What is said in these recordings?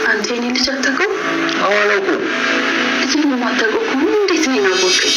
አንተ የኔ ልጅ አታውቀው? አላውቀውም። እዚህ ነው የማታውቀው ከሆነ እንዴት ነው ያወቅኸኝ?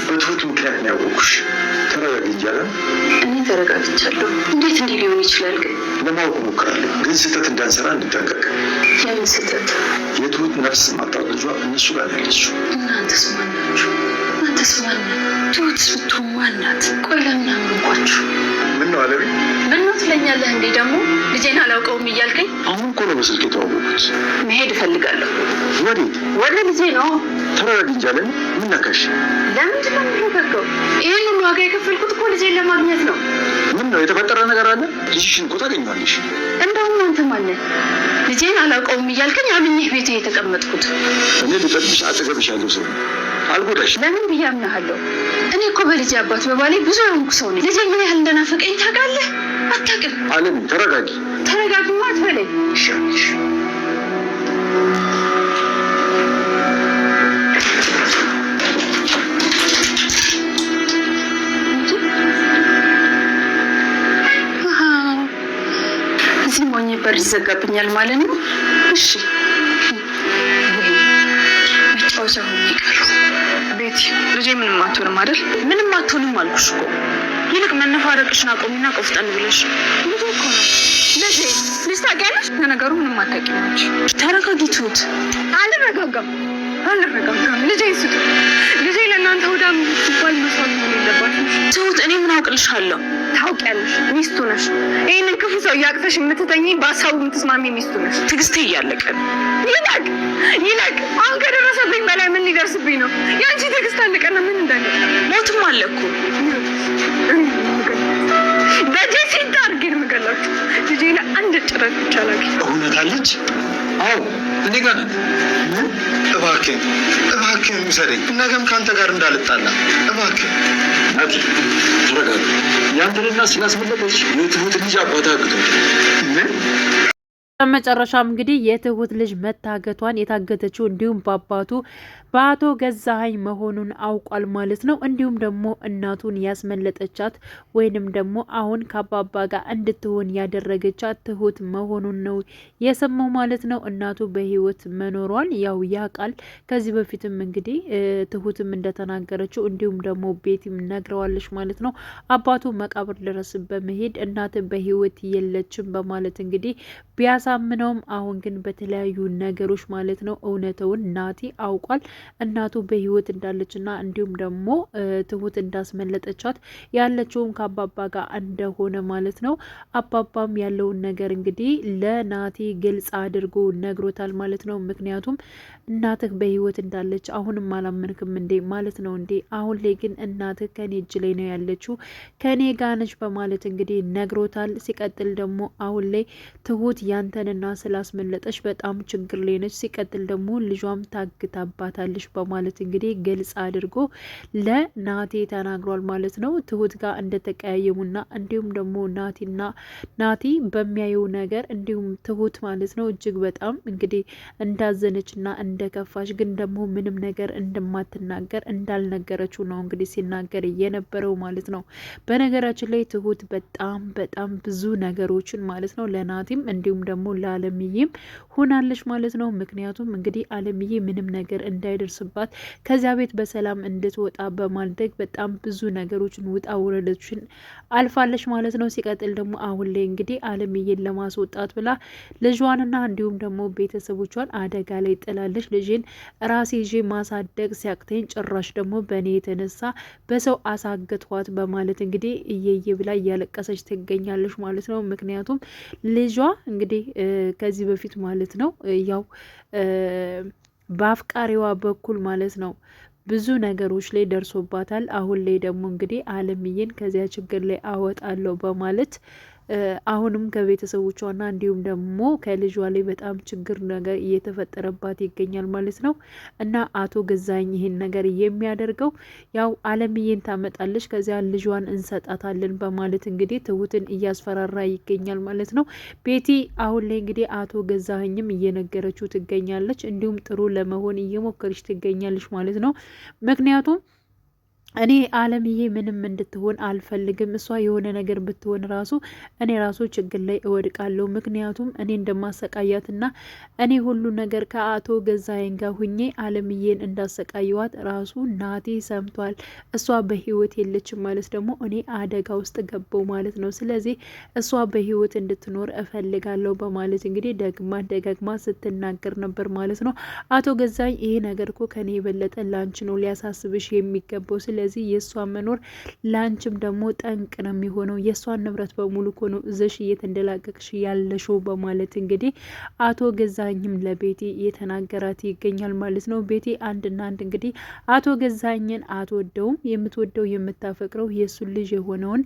በትሁት ምክንያት ነው ያወቅሁሽ። ተረጋጊ እያለ እኔ ተረጋግቻለሁ። እንዴት እንዲህ ሊሆን ይችላል? ግን ለማወቅ እሞክራለሁ፣ ግን ስህተት እንዳንሰራ እንጠንቀቅ። የምን ስህተት? የትሁት ነፍስ ማጣት ልጇ እነሱ ጋር ያለችው። እናንተስ ማን ናችሁ? እናንተስ ማን ናት? ትሁት ብትሆን ማን ናት? ቆይ ለምን አመንኳችሁ? ምን ነው አለቢ? ምን ነው ትለኛለህ እንዴ? ደግሞ ልጄን አላውቀውም እያልከኝ? አሁን እኮ ነው በስልክ የተዋወቁት። መሄድ እፈልጋለሁ። ወዴት? ወደ ልጄ ነው። ተረጋጊ እያለ ምን ነካሽ? ለምንድን ነው የምንረጋጋው? ይህን ሁሉ ዋጋ የከፈልኩት እኮ ልጄን ለማግኘት ነው። ምን ነው የተፈጠረ ነገር አለ? ልጅሽን እኮ ታገኘዋለሽ። እንደውም አንተ ማነህ? ልጄን አላውቀውም እያልከኝ አምኜህ ቤቴ የተቀመጥኩት? እኔ ልጠብሽ አጠገብሽ ያለው ሰው አልጎዳሽ። ለምን ብዬ አምናሃለሁ? እኔ እኮ በልጄ አባት በባሌ ብዙ የሆንኩ ሰው ነኝ። ልጄ ምን ያህል እንደናፈቀኝ ታውቃለህ? አታውቅም። አለም ተረጋጊ። ተረጋጊማ አትበለኝ። ይሻልሽ። እዚህ ሞኝ በር ይዘጋብኛል ማለት ነው። እሺ መጫወቻ ሆኜ ይቀሩ። ቤቲ ልጄ ምንም አትሆንም አይደል? ምንም አትሆንም አልኩሽ እኮ። ይልቅ መነፋረቅሽን አቆሚና ቆፍጠን ብለሽ። ልጄ እኮ ነው ልጄ። ልጅ ታውቂያለሽ? ለነገሩ ምንም አታውቂም አንቺ። ተረጋጊ ትሁት። አልረጋጋም። ልጄ ስጡ። ልጄ ለእናንተ ወዳም ሲባል መስዋዕት መሆን የለባትም ትሁት። እኔ ምን አውቅልሻለሁ? ታውቂያለሽ፣ ሚስቱ ነሽ። ይህንን ክፉ ሰው እያቅፈሽ የምትተኝ በሀሳቡ የምትስማሚ ሚስቱ ነሽ። ትዕግስቴ እያለቀ ነው። ይለቅ። አሁን ከደረሰብኝ በላይ ምን ሊደርስብኝ ነው? የአንቺ ትዕግስት አለቀና ምን እንዳለ ሞትም አለ እኮ። በጄ ሲታ አድርጌን የምገላችሁ ልጄ ለአንድ ጭረት ይቻላል። እውነት አለች? አዎ እኔ ጋር ነን። እባክህን ውሰደኝ። ነገም ከአንተ ጋር እንዳልጣላ እባክህ። ናቲ ተረጋጋ። ያንተንና ስላስመለጠች የትሁት ልጅ አባታ አግቷል። ምን በመጨረሻም እንግዲህ የትሁት ልጅ መታገቷን የታገተችው እንዲሁም በአባቱ በአቶ ገዛኸኝ መሆኑን አውቋል ማለት ነው። እንዲሁም ደግሞ እናቱን ያስመለጠቻት ወይንም ደግሞ አሁን ከአባባ ጋር እንድትሆን ያደረገቻት ትሁት መሆኑን ነው የሰማው ማለት ነው። እናቱ በህይወት መኖሯን ያው ያውቃል። ከዚህ በፊትም እንግዲህ ትሁትም እንደተናገረችው እንዲሁም ደግሞ ቤቲም ነግረዋለች ማለት ነው። አባቱ መቃብር ድረስ በመሄድ እናት በህይወት የለችም በማለት እንግዲህ ቢያሳምነውም አሁን ግን በተለያዩ ነገሮች ማለት ነው እውነታውን ናቲ አውቋል። እናቱ በህይወት እንዳለችና እንዲሁም ደግሞ ትሁት እንዳስመለጠቻት ያለችውም ከአባባ ጋር እንደሆነ ማለት ነው። አባባም ያለውን ነገር እንግዲህ ለናቲ ግልጽ አድርጎ ነግሮታል ማለት ነው። ምክንያቱም እናትህ በህይወት እንዳለች አሁንም አላመንክም እንዴ ማለት ነው እንዴ? አሁን ላይ ግን እናትህ ከኔ እጅ ላይ ነው ያለችው ከኔ ጋር ነች በማለት እንግዲህ ነግሮታል። ሲቀጥል ደግሞ አሁን ላይ ትሁት ያንተንና ስላስመለጠች በጣም ችግር ላይ ነች። ሲቀጥል ደግሞ ልጇም ታግታባታለች በማለት እንግዲህ ግልጽ አድርጎ ለናቲ ተናግሯል ማለት ነው። ትሁት ጋር እንደተቀያየሙና እንዲሁም ደግሞ ናቲ በሚያየው ነገር እንዲሁም ትሁት ማለት ነው እጅግ በጣም እንግዲህ እንዳዘነችና እንደከፋች ግን ደግሞ ምንም ነገር እንደማትናገር እንዳልነገረችው ነው እንግዲህ ሲናገር የነበረው ማለት ነው። በነገራችን ላይ ትሁት በጣም ብዙ ነገሮችን ማለት ነው ለናቲም እንዲሁም ደግሞ ለአለምዬም ሆናለች ማለት ነው። ምክንያቱም እንግዲህ አለምዬ ምንም ነገር እንዳይደርስባት ከዚያ ቤት በሰላም እንድትወጣ በማድረግ በጣም ብዙ ነገሮችን ውጣ ውረዶችን አልፋለች ማለት ነው። ሲቀጥል ደግሞ አሁን ላይ እንግዲህ አለምዬን ለማስወጣት ብላ ልጇንና እንዲሁም ደግሞ ቤተሰቦቿን አደጋ ላይ ጥላለች። ልጅን ራሴ ይዤ ማሳደግ ሲያቅተኝ ጭራሽ ደግሞ በእኔ የተነሳ በሰው አሳገቷት በማለት እንግዲህ እየየ ብላ እያለቀሰች ትገኛለች ማለት ነው። ምክንያቱም ልጇ እንግዲህ ከዚህ በፊት ማለት ነው ያው በአፍቃሪዋ በኩል ማለት ነው ብዙ ነገሮች ላይ ደርሶባታል። አሁን ላይ ደግሞ እንግዲህ አለምዬን ከዚያ ችግር ላይ አወጣለሁ በማለት አሁንም ከቤተሰቦቿና እንዲሁም ደግሞ ከልጇ ላይ በጣም ችግር ነገር እየተፈጠረባት ይገኛል ማለት ነው። እና አቶ ገዛኸኝ ይሄን ነገር የሚያደርገው ያው አለምዬን ታመጣለች ከዚያ ልጇን እንሰጣታለን በማለት እንግዲህ ትሁትን እያስፈራራ ይገኛል ማለት ነው። ቤቲ አሁን ላይ እንግዲህ አቶ ገዛኸኝም እየነገረችው ትገኛለች። እንዲሁም ጥሩ ለመሆን እየሞከረች ትገኛለች ማለት ነው። ምክንያቱም እኔ አለምዬ ምንም እንድትሆን አልፈልግም። እሷ የሆነ ነገር ብትሆን ራሱ እኔ ራሱ ችግር ላይ እወድቃለሁ። ምክንያቱም እኔ እንደማሰቃያትና እኔ ሁሉ ነገር ከአቶ ገዛኸኝ ጋር ሁኜ አለምዬን እንዳሰቃየዋት ራሱ ናቲ ሰምቷል። እሷ በህይወት የለችም ማለት ደግሞ እኔ አደጋ ውስጥ ገባው ማለት ነው። ስለዚህ እሷ በህይወት እንድትኖር እፈልጋለሁ በማለት እንግዲህ ደጋግማ ስትናገር ነበር ማለት ነው። አቶ ገዛኸኝ ይሄ ነገር እኮ ከኔ የበለጠ ላንቺ ነው ሊያሳስብሽ የሚገባው። ስለዚህ የእሷ መኖር ላንቺም ደግሞ ጠንቅ ነው የሚሆነው። የእሷን ንብረት በሙሉ እኮ ነው እዘሽ እየተንደላቀቅሽ ያለሽው በማለት እንግዲህ አቶ ገዛኸኝም ለቤቲ እየተናገራት ይገኛል ማለት ነው። ቤቲ አንድና አንድ እንግዲህ አቶ ገዛኸኝን አትወደውም። የምትወደው የምታፈቅረው የእሱን ልጅ የሆነውን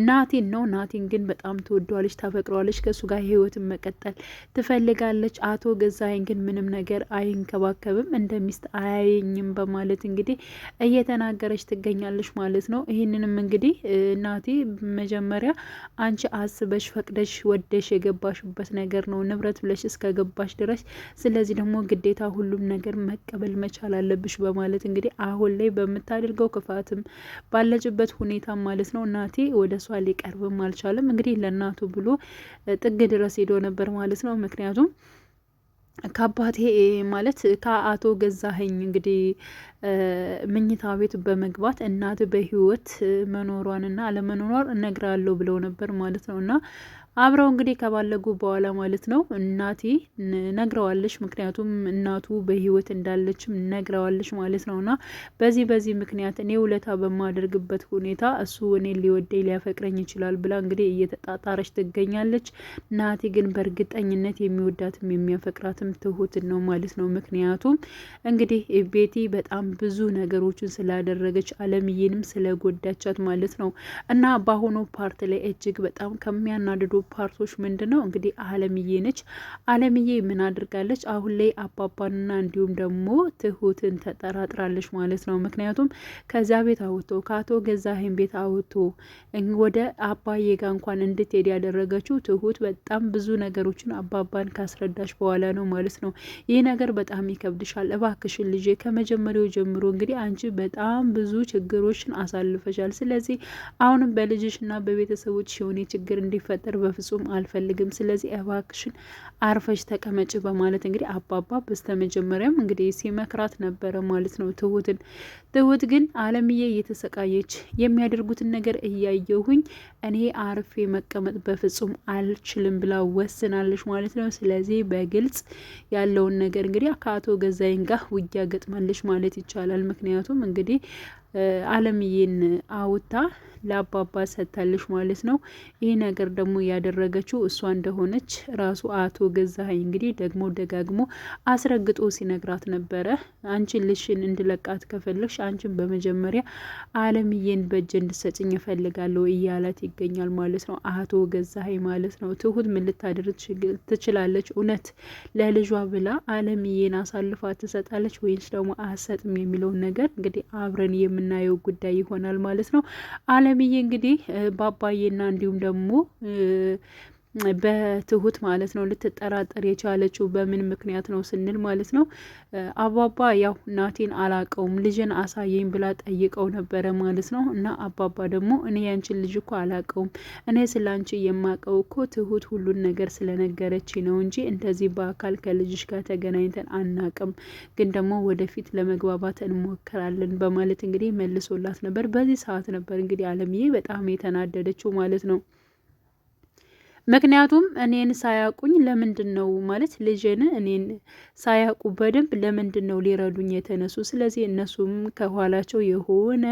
ናቲን ነው። ናቲን ግን በጣም ትወደዋለች፣ ታፈቅረዋለች፣ ከእሱ ጋር ህይወትን መቀጠል ትፈልጋለች። አቶ ገዛኸኝ ግን ምንም ነገር አይንከባከብም፣ እንደሚስት አያየኝም በማለት እንግዲህ እየተናገረች ትገኛለች ማለት ነው። ይህንንም እንግዲህ እናቴ መጀመሪያ አንቺ አስበሽ ፈቅደሽ ወደሽ የገባሽበት ነገር ነው ንብረት ብለሽ እስከገባሽ ድረስ፣ ስለዚህ ደግሞ ግዴታ ሁሉም ነገር መቀበል መቻል አለብሽ በማለት እንግዲህ አሁን ላይ በምታደርገው ክፋትም ባለችበት ሁኔታ ማለት ነው እናቴ ወደ እሷ ሊቀርብም አልቻለም። እንግዲህ ለእናቱ ብሎ ጥግ ድረስ ሄዶ ነበር ማለት ነው። ምክንያቱም ከአባቴ ማለት ከአቶ ገዛኸኝ እንግዲህ መኝታ ቤት በመግባት እናት በህይወት መኖሯንና አለመኖሯን እነግራለሁ ብለው ነበር ማለት ነው። እና አብረው እንግዲህ ከባለጉ በኋላ ማለት ነው እናቴ ነግረዋለች። ምክንያቱም እናቱ በህይወት እንዳለችም ነግረዋለች ማለት ነው። እና በዚህ ምክንያት እኔ ውለታ በማደርግበት ሁኔታ እሱ እኔ ሊወደኝ ሊያፈቅረኝ ይችላል ብላ እንግዲህ እየተጣጣረች ትገኛለች። ናቲ ግን በእርግጠኝነት የሚወዳትም የሚያፈቅራትም ትሁትን ነው ማለት ነው። ምክንያቱም እንግዲህ ቤቲ በጣም ብዙ ነገሮችን ስላደረገች አለምዬንም ስለጎዳቻት ማለት ነው። እና በአሁኑ ፓርት ላይ እጅግ በጣም ከሚያናድዱ ፓርቶች ምንድን ነው እንግዲህ አለምዬ ነች። አለምዬ ምን አድርጋለች? አሁን ላይ አባባንና እንዲሁም ደግሞ ትሁትን ተጠራጥራለች ማለት ነው። ምክንያቱም ከዚያ ቤት አውጥቶ ከአቶ ገዛኸኝ ቤት አውጥቶ ወደ አባዬ ጋር እንኳን እንድትሄድ ያደረገችው ትሁት በጣም ብዙ ነገሮችን አባባን ካስረዳች በኋላ ነው ማለት ነው። ይህ ነገር በጣም ይከብድሻል፣ እባክሽን ልጄ ከመጀመሪያው ጀምሮ እንግዲህ አንቺ በጣም ብዙ ችግሮችን አሳልፈሻል። ስለዚህ አሁንም በልጅሽና በቤተሰቦች የሆነ ችግር እንዲፈጠር በፍጹም አልፈልግም። ስለዚህ እባክሽን አርፈሽ ተቀመጭ በማለት እንግዲህ አባባ በስተመጀመሪያም እንግዲህ ሲመክራት ነበረ ማለት ነው ትሁትን። ትሁት ግን አለምዬ እየተሰቃየች የሚያደርጉትን ነገር እያየሁኝ እኔ አርፌ መቀመጥ በፍጹም አልችልም ብላ ወስናለች ማለት ነው። ስለዚህ በግልጽ ያለውን ነገር እንግዲህ ከአቶ ገዛኸኝ ጋር ውጊያ ገጥማለች ማለት ይቻላል። ምክንያቱም እንግዲህ አለምዬን አውታ ለአባባ ሰጥታለች ማለት ነው። ይህ ነገር ደግሞ ያደረገችው እሷ እንደሆነች ራሱ አቶ ገዛኸኝ እንግዲህ ደግሞ ደጋግሞ አስረግጦ ሲነግራት ነበረ። አንቺን ልሽን እንድለቃት ከፈለግሽ አንቺን በመጀመሪያ አለምዬን በእጅ እንድሰጭኝ እፈልጋለሁ እያላት ይገኛል ማለት ነው አቶ ገዛኸኝ ማለት ነው። ትሁት ምን ልታደርግ ትችላለች? እውነት ለልጇ ብላ አለምዬን አሳልፋ ትሰጣለች ወይስ ደግሞ አሰጥም የሚለውን ነገር እንግዲህ አብረን የምናየው ጉዳይ ይሆናል ማለት ነው። አለምዬ እንግዲህ በአባዬና እንዲሁም ደግሞ በትሁት ማለት ነው ልትጠራጠር የቻለችው በምን ምክንያት ነው ስንል ማለት ነው አባባ ያው ናቲን አላቀውም ልጅን አሳየኝ ብላ ጠይቀው ነበረ ማለት ነው። እና አባባ ደግሞ እኔ ያንቺን ልጅ እኮ አላቀውም፣ እኔ ስላንቺ የማቀው እኮ ትሁት ሁሉን ነገር ስለነገረች ነው እንጂ እንደዚህ በአካል ከልጅሽ ጋር ተገናኝተን አናቅም፣ ግን ደግሞ ወደፊት ለመግባባት እንሞክራለን በማለት እንግዲህ መልሶላት ነበር። በዚህ ሰዓት ነበር እንግዲህ አለምዬ በጣም የተናደደችው ማለት ነው። ምክንያቱም እኔን ሳያውቁኝ ለምንድን ነው ማለት ልጅን እኔን ሳያውቁ በደንብ ለምንድን ነው ሊረዱኝ የተነሱ? ስለዚህ እነሱም ከኋላቸው የሆነ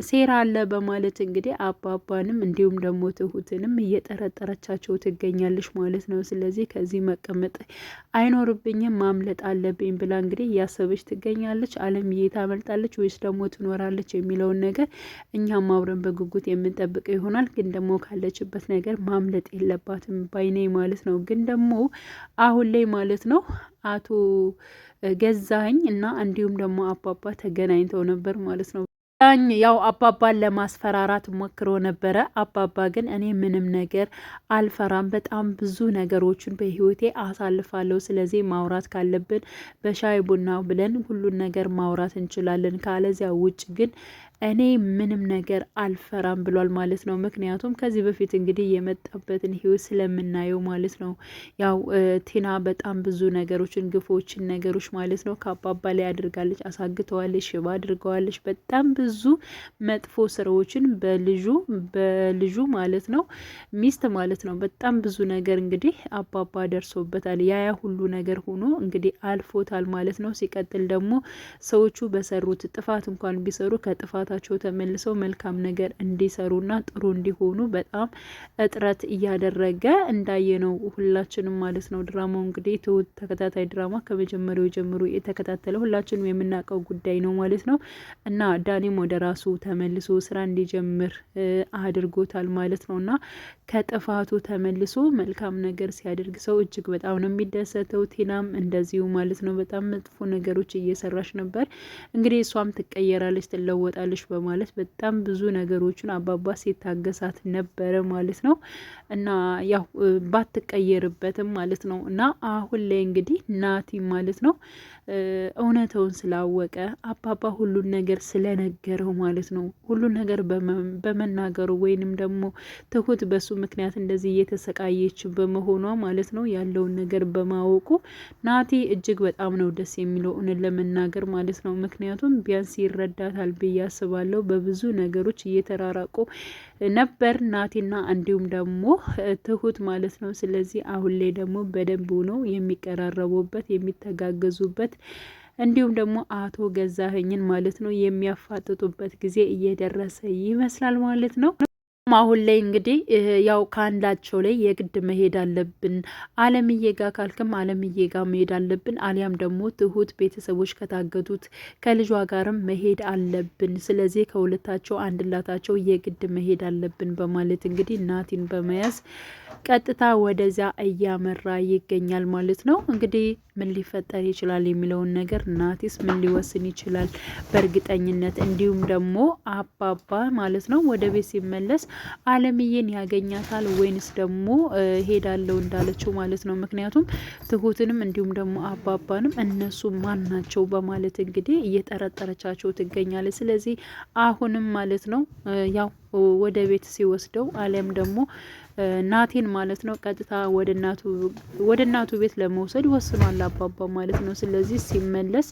ሴራ አለ በማለት እንግዲህ አባባንም እንዲሁም ደግሞ ትሁትንም እየጠረጠረቻቸው ትገኛለች ማለት ነው። ስለዚህ ከዚህ መቀመጥ አይኖርብኝም ማምለጥ አለብኝ ብላ እንግዲህ እያሰበች ትገኛለች። አለምዬ ታመልጣለች ወይስ ደግሞ ትኖራለች የሚለውን ነገር እኛም አብረን በጉጉት የምንጠብቀው ይሆናል። ግን ደግሞ ካለችበት ነገር ማምለጥ የለባትም ባይኔ ማለት ነው። ግን ደግሞ አሁን ላይ ማለት ነው አቶ ገዛኸኝ እና እንዲሁም ደግሞ አባባ ተገናኝተው ነበር ማለት ነው። ያው አባባን ለማስፈራራት ሞክሮ ነበረ። አባባ ግን እኔ ምንም ነገር አልፈራም፣ በጣም ብዙ ነገሮችን በህይወቴ አሳልፋለሁ። ስለዚህ ማውራት ካለብን በሻይ ቡና ብለን ሁሉን ነገር ማውራት እንችላለን፣ ካለዚያ ውጭ ግን እኔ ምንም ነገር አልፈራም ብሏል ማለት ነው። ምክንያቱም ከዚህ በፊት እንግዲህ የመጣበትን ህይወት ስለምናየው ማለት ነው። ያው ቲና በጣም ብዙ ነገሮችን ግፎችን ነገሮች ማለት ነው ከአባባ ላይ አድርጋለች፣ አሳግተዋለች፣ ሽባ አድርገዋለች። በጣም ብዙ መጥፎ ስራዎችን በልጁ ማለት ነው ሚስት ማለት ነው በጣም ብዙ ነገር እንግዲህ አባባ ደርሶበታል። ያ ሁሉ ነገር ሆኖ እንግዲህ አልፎታል ማለት ነው። ሲቀጥል ደግሞ ሰዎቹ በሰሩት ጥፋት እንኳን ቢሰሩ ከጥፋታቸው ተመልሰው መልካም ነገር እንዲሰሩና ጥሩ እንዲሆኑ በጣም እጥረት እያደረገ እንዳየነው ሁላችንም ማለት ነው። ድራማው እንግዲህ ትሁት ተከታታይ ድራማ ከመጀመሪያው ጀምሮ የተከታተለ ሁላችንም የምናውቀው ጉዳይ ነው ማለት ነው። እና ዳኒም ወደ ራሱ ተመልሶ ስራ እንዲጀምር አድርጎታል ማለት ነው። እና ከጥፋቱ ተመልሶ መልካም ነገር ሲያደርግ ሰው እጅግ በጣም ነው የሚደሰተው። ቲናም እንደዚሁ ማለት ነው። በጣም መጥፎ ነገሮች እየሰራች ነበር። እንግዲህ እሷም ትቀየራለች፣ ትለወጣለች በማለት በጣም ብዙ ነገሮችን አባባ ሲታገሳት ነበረ ማለት ነው። እና ያው ባትቀየርበትም ማለት ነው። እና አሁን ላይ እንግዲህ ናቲ ማለት ነው እውነተውን ስላወቀ አባባ ሁሉን ነገር ስለነገረው ማለት ነው ሁሉን ነገር በመናገሩ ወይንም ደግሞ ትሁት በሱ ምክንያት እንደዚህ እየተሰቃየች በመሆኗ ማለት ነው ያለውን ነገር በማወቁ ናቲ እጅግ በጣም ነው ደስ የሚለው እውነት ለመናገር ማለት ነው። ምክንያቱም ቢያንስ ይረዳታል ብዬ አስባለሁ። በብዙ ነገሮች እየተራራቁ ነበር ናቲና እንዲሁም ደግሞ ትሁት ማለት ነው። ስለዚህ አሁን ላይ ደግሞ በደንብ ነው የሚቀራረቡበት የሚተጋገዙበት እንዲሁም ደግሞ አቶ ገዛኸኝን ማለት ነው የሚያፋጥጡበት ጊዜ እየደረሰ ይመስላል ማለት ነው። አሁን ላይ እንግዲህ ያው ከአንዳቸው ላይ የግድ መሄድ አለብን። አለምዬ ጋ ካልክም አለምዬ ጋ መሄድ አለብን፣ አሊያም ደግሞ ትሁት ቤተሰቦች ከታገቱት ከልጇ ጋርም መሄድ አለብን። ስለዚህ ከሁለታቸው አንድላታቸው የግድ መሄድ አለብን በማለት እንግዲህ ናቲን በመያዝ ቀጥታ ወደዚያ እያመራ ይገኛል ማለት ነው። እንግዲህ ምን ሊፈጠር ይችላል የሚለውን ነገር ናቲስ ምን ሊወስን ይችላል በእርግጠኝነት። እንዲሁም ደግሞ አባባ ማለት ነው ወደ ቤት ሲመለስ አለምዬን ያገኛታል ወይንስ ደግሞ ሄዳለው እንዳለችው ማለት ነው። ምክንያቱም ትሁትንም እንዲሁም ደግሞ አባባንም እነሱ ማን ናቸው በማለት እንግዲህ እየጠረጠረቻቸው ትገኛለች። ስለዚህ አሁንም ማለት ነው ያው ወደ ቤት ሲወስደው አሊያም ደግሞ ናቴን ማለት ነው ቀጥታ ወደ እናቱ ቤት ለመውሰድ ወስኗል አባባ ማለት ነው። ስለዚህ ሲመለስ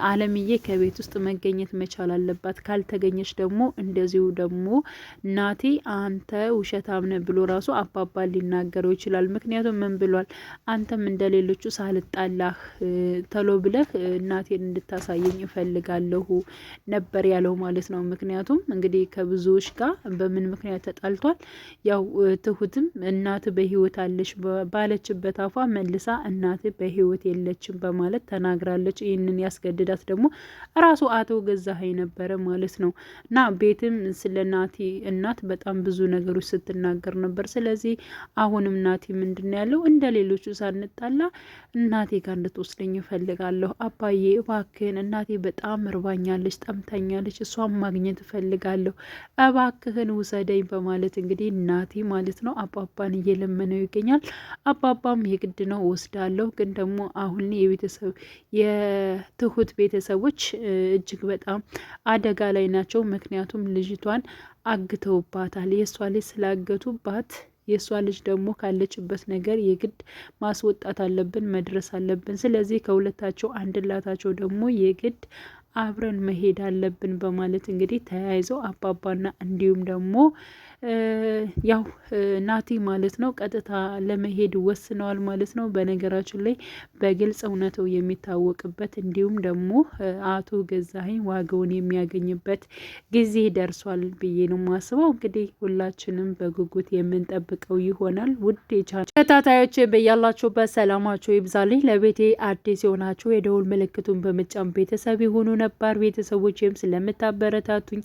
አለምዬ ከቤት ውስጥ መገኘት መቻል አለባት። ካልተገኘች ደግሞ እንደዚሁ ደግሞ ናቴ አንተ ውሸታም ነህ ብሎ ራሱ አባባ ሊናገረው ይችላል። ምክንያቱም ምን ብሏል? አንተም እንደሌሎቹ ሳልጣላህ ተሎ ብለህ እናቴን እንድታሳየኝ እፈልጋለሁ ነበር ያለው ማለት ነው። ምክንያቱም እንግዲህ ከብዙዎች ጋር በምን ምክንያት ተጣልቷል? ያው ትሁትም እናት በህይወት አለች ባለችበት አፏ መልሳ እናት በህይወት የለችም በማለት ተናግራለች። ይህንን ያስገድዳት ደግሞ ራሱ አቶ ገዛኸኝ ነበረ ማለት ነው። እና ቤትም ስለ ናቲ እናት በጣም ብዙ ነገሮች ስትናገር ነበር። ስለዚህ አሁንም ናቲ ምንድን ያለው እንደ ሌሎቹ ሳንጣላ እናቴ ጋር እንድትወስደኝ እፈልጋለሁ። አባዬ እባክህን እናቴ በጣም እርባኛለች፣ ጠምተኛለች፣ እሷን ማግኘት እፈልጋለሁ፣ እባክህን ውሰደኝ በማለት እንግዲህ ናቲ ማለት ነው አባባን እየለመነው ይገኛል። አባባም የግድ ነው ወስዳለሁ፣ ግን ደግሞ አሁን የትሁት ቤተሰቦች እጅግ በጣም አደጋ ላይ ናቸው። ምክንያቱም ልጅቷን አግተውባታል። የእሷ ልጅ ስላገቱባት የእሷ ልጅ ደግሞ ካለችበት ነገር የግድ ማስወጣት አለብን፣ መድረስ አለብን። ስለዚህ ከሁለታቸው አንድላታቸው ደግሞ የግድ አብረን መሄድ አለብን በማለት እንግዲህ ተያይዘው አባባና እንዲሁም ደግሞ ያው ናቲ ማለት ነው ቀጥታ ለመሄድ ወስነዋል ማለት ነው። በነገራችን ላይ በግልጽ እውነተው የሚታወቅበት እንዲሁም ደግሞ አቶ ገዛኸኝ ዋጋውን የሚያገኝበት ጊዜ ደርሷል ብዬ ነው ማስበው። እንግዲህ ሁላችንም በጉጉት የምንጠብቀው ይሆናል። ውድ ተከታታዮች በያላችሁበት ሰላማችሁ ይብዛልኝ። ለቤቴ አዲስ የሆናችሁ የደውል ምልክቱን በመጫን ቤተሰብ የሆኑ ነባር ቤተሰቦችም ስለምታበረታቱኝ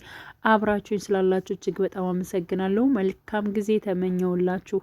አብራችሁኝ ስላላችሁ እጅግ በጣም አመሰግናለሁ። መልካም ጊዜ ተመኘውላችሁ።